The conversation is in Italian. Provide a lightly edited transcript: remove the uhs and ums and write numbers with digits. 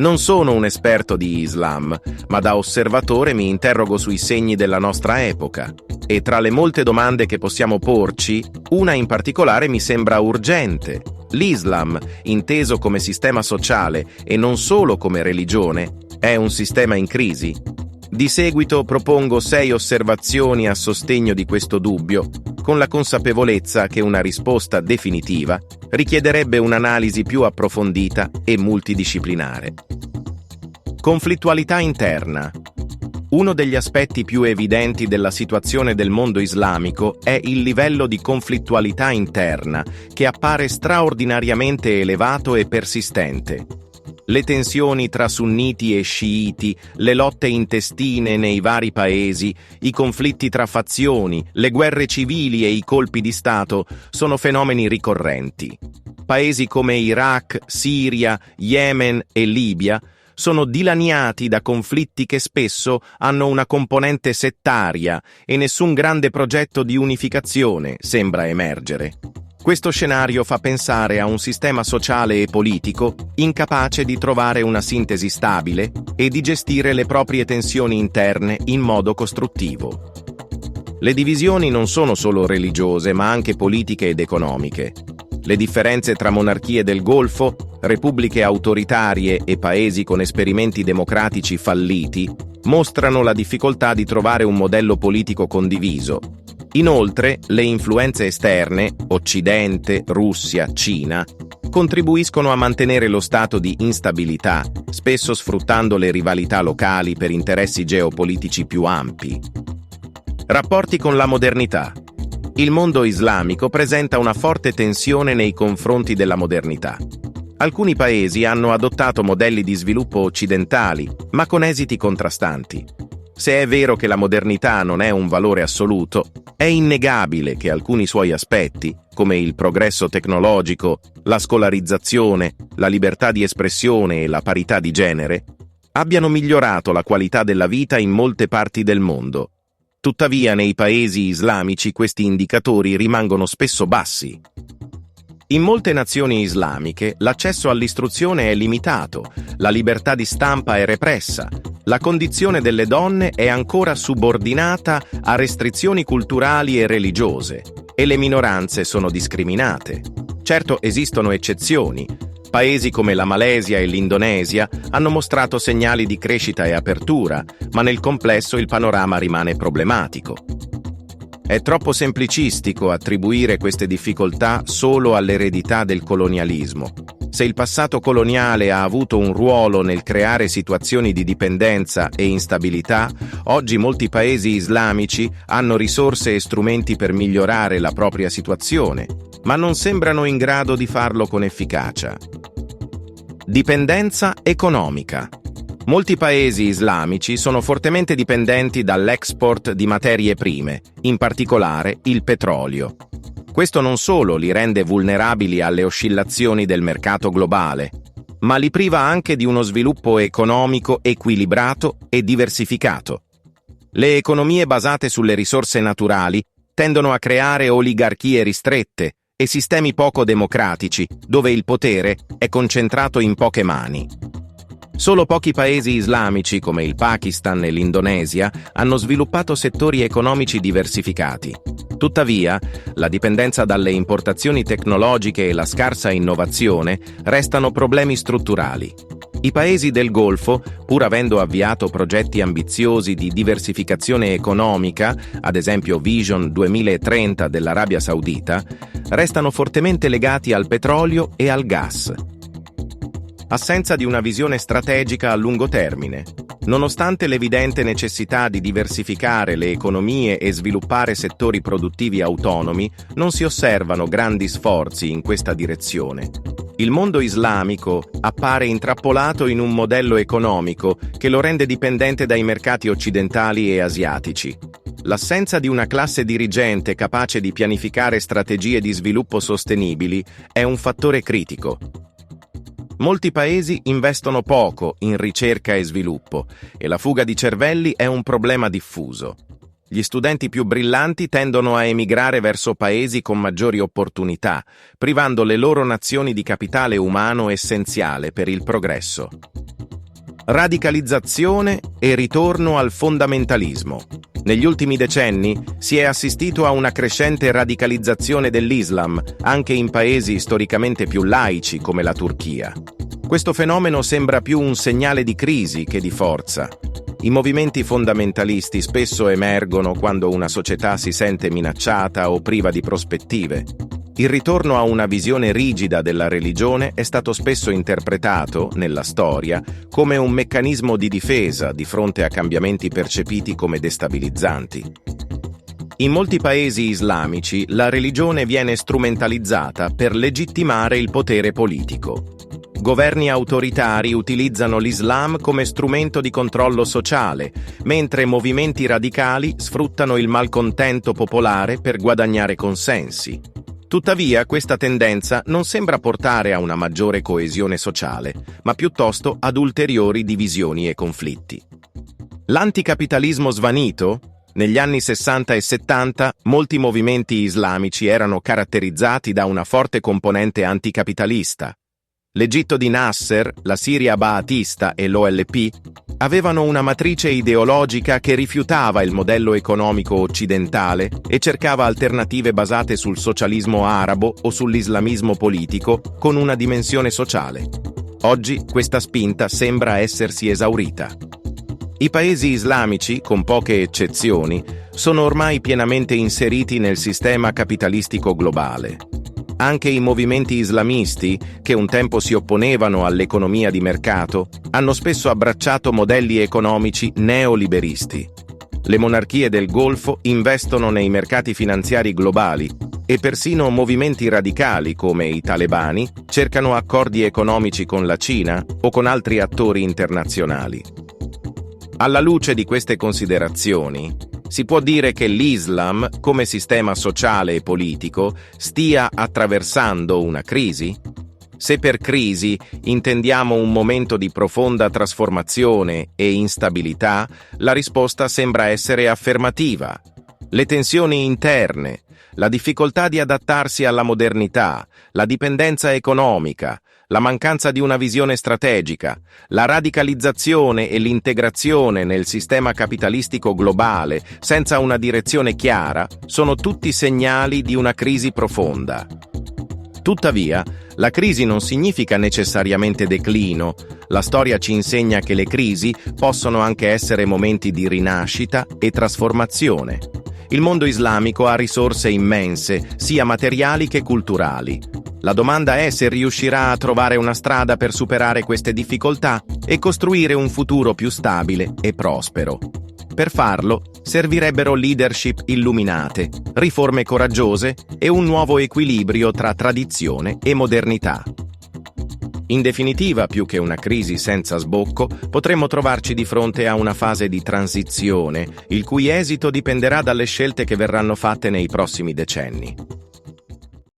Non sono un esperto di Islam, ma da osservatore mi interrogo sui segni della nostra epoca. E tra le molte domande che possiamo porci, una in particolare mi sembra urgente. L'Islam, inteso come sistema sociale e non solo come religione, è un sistema in crisi? Di seguito propongo 6 osservazioni a sostegno di questo dubbio, con la consapevolezza che una risposta definitiva richiederebbe un'analisi più approfondita e multidisciplinare. Conflittualità interna. Uno degli aspetti più evidenti della situazione del mondo islamico è il livello di conflittualità interna, che appare straordinariamente elevato e persistente. Le tensioni tra sunniti e sciiti, le lotte intestine nei vari paesi, i conflitti tra fazioni, le guerre civili e i colpi di Stato sono fenomeni ricorrenti. Paesi come Iraq, Siria, Yemen e Libia sono dilaniati da conflitti che spesso hanno una componente settaria e nessun grande progetto di unificazione sembra emergere. Questo scenario fa pensare a un sistema sociale e politico incapace di trovare una sintesi stabile e di gestire le proprie tensioni interne in modo costruttivo. Le divisioni non sono solo religiose, ma anche politiche ed economiche. Le differenze tra monarchie del Golfo, repubbliche autoritarie e paesi con esperimenti democratici falliti mostrano la difficoltà di trovare un modello politico condiviso. Inoltre, le influenze esterne, Occidente, Russia, Cina, contribuiscono a mantenere lo stato di instabilità, spesso sfruttando le rivalità locali per interessi geopolitici più ampi. Rapporti con la modernità. Il mondo islamico presenta una forte tensione nei confronti della modernità. Alcuni paesi hanno adottato modelli di sviluppo occidentali, ma con esiti contrastanti. Se è vero che la modernità non è un valore assoluto, è innegabile che alcuni suoi aspetti, come il progresso tecnologico, la scolarizzazione, la libertà di espressione e la parità di genere, abbiano migliorato la qualità della vita in molte parti del mondo. Tuttavia, nei paesi islamici questi indicatori rimangono spesso bassi. In molte nazioni islamiche l'accesso all'istruzione è limitato, la libertà di stampa è repressa, la condizione delle donne è ancora subordinata a restrizioni culturali e religiose, e le minoranze sono discriminate. Certo, esistono eccezioni. Paesi come la Malesia e l'Indonesia hanno mostrato segnali di crescita e apertura, ma nel complesso il panorama rimane problematico. È troppo semplicistico attribuire queste difficoltà solo all'eredità del colonialismo. Se il passato coloniale ha avuto un ruolo nel creare situazioni di dipendenza e instabilità, oggi molti paesi islamici hanno risorse e strumenti per migliorare la propria situazione, ma non sembrano in grado di farlo con efficacia. Dipendenza economica. Molti paesi islamici sono fortemente dipendenti dall'export di materie prime, in particolare il petrolio. Questo non solo li rende vulnerabili alle oscillazioni del mercato globale, ma li priva anche di uno sviluppo economico equilibrato e diversificato. Le economie basate sulle risorse naturali tendono a creare oligarchie ristrette e sistemi poco democratici, dove il potere è concentrato in poche mani. Solo pochi paesi islamici, come il Pakistan e l'Indonesia, hanno sviluppato settori economici diversificati. Tuttavia, la dipendenza dalle importazioni tecnologiche e la scarsa innovazione restano problemi strutturali. I paesi del Golfo, pur avendo avviato progetti ambiziosi di diversificazione economica, ad esempio Vision 2030 dell'Arabia Saudita, restano fortemente legati al petrolio e al gas. Assenza di una visione strategica a lungo termine. Nonostante l'evidente necessità di diversificare le economie e sviluppare settori produttivi autonomi, non si osservano grandi sforzi in questa direzione. Il mondo islamico appare intrappolato in un modello economico che lo rende dipendente dai mercati occidentali e asiatici. L'assenza di una classe dirigente capace di pianificare strategie di sviluppo sostenibili è un fattore critico. Molti paesi investono poco in ricerca e sviluppo e la fuga di cervelli è un problema diffuso. Gli studenti più brillanti tendono a emigrare verso paesi con maggiori opportunità, privando le loro nazioni di capitale umano essenziale per il progresso. Radicalizzazione e ritorno al fondamentalismo. Negli ultimi decenni si è assistito a una crescente radicalizzazione dell'Islam, anche in paesi storicamente più laici come la Turchia. Questo fenomeno sembra più un segnale di crisi che di forza. I movimenti fondamentalisti spesso emergono quando una società si sente minacciata o priva di prospettive. Il ritorno a una visione rigida della religione è stato spesso interpretato, nella storia, come un meccanismo di difesa di fronte a cambiamenti percepiti come destabilizzanti. In molti paesi islamici la religione viene strumentalizzata per legittimare il potere politico. Governi autoritari utilizzano l'Islam come strumento di controllo sociale, mentre movimenti radicali sfruttano il malcontento popolare per guadagnare consensi. Tuttavia, questa tendenza non sembra portare a una maggiore coesione sociale, ma piuttosto ad ulteriori divisioni e conflitti. L'anticapitalismo svanito? Negli anni 60 e 70, molti movimenti islamici erano caratterizzati da una forte componente anticapitalista. L'Egitto di Nasser, la Siria ba'athista e l'OLP avevano una matrice ideologica che rifiutava il modello economico occidentale e cercava alternative basate sul socialismo arabo o sull'islamismo politico con una dimensione sociale. Oggi questa spinta sembra essersi esaurita. I paesi islamici, con poche eccezioni, sono ormai pienamente inseriti nel sistema capitalistico globale. Anche i movimenti islamisti, che un tempo si opponevano all'economia di mercato, hanno spesso abbracciato modelli economici neoliberisti. Le monarchie del Golfo investono nei mercati finanziari globali e persino movimenti radicali come i talebani cercano accordi economici con la Cina o con altri attori internazionali. Alla luce di queste considerazioni, si può dire che l'Islam, come sistema sociale e politico, stia attraversando una crisi? Se per crisi intendiamo un momento di profonda trasformazione e instabilità, la risposta sembra essere affermativa. Le tensioni interne, la difficoltà di adattarsi alla modernità, la dipendenza economica, la mancanza di una visione strategica, la radicalizzazione e l'integrazione nel sistema capitalistico globale senza una direzione chiara sono tutti segnali di una crisi profonda. Tuttavia, la crisi non significa necessariamente declino. La storia ci insegna che le crisi possono anche essere momenti di rinascita e trasformazione. Il mondo islamico ha risorse immense, sia materiali che culturali. La domanda è se riuscirà a trovare una strada per superare queste difficoltà e costruire un futuro più stabile e prospero. Per farlo, servirebbero leadership illuminate, riforme coraggiose e un nuovo equilibrio tra tradizione e modernità. In definitiva, più che una crisi senza sbocco, potremmo trovarci di fronte a una fase di transizione, il cui esito dipenderà dalle scelte che verranno fatte nei prossimi decenni.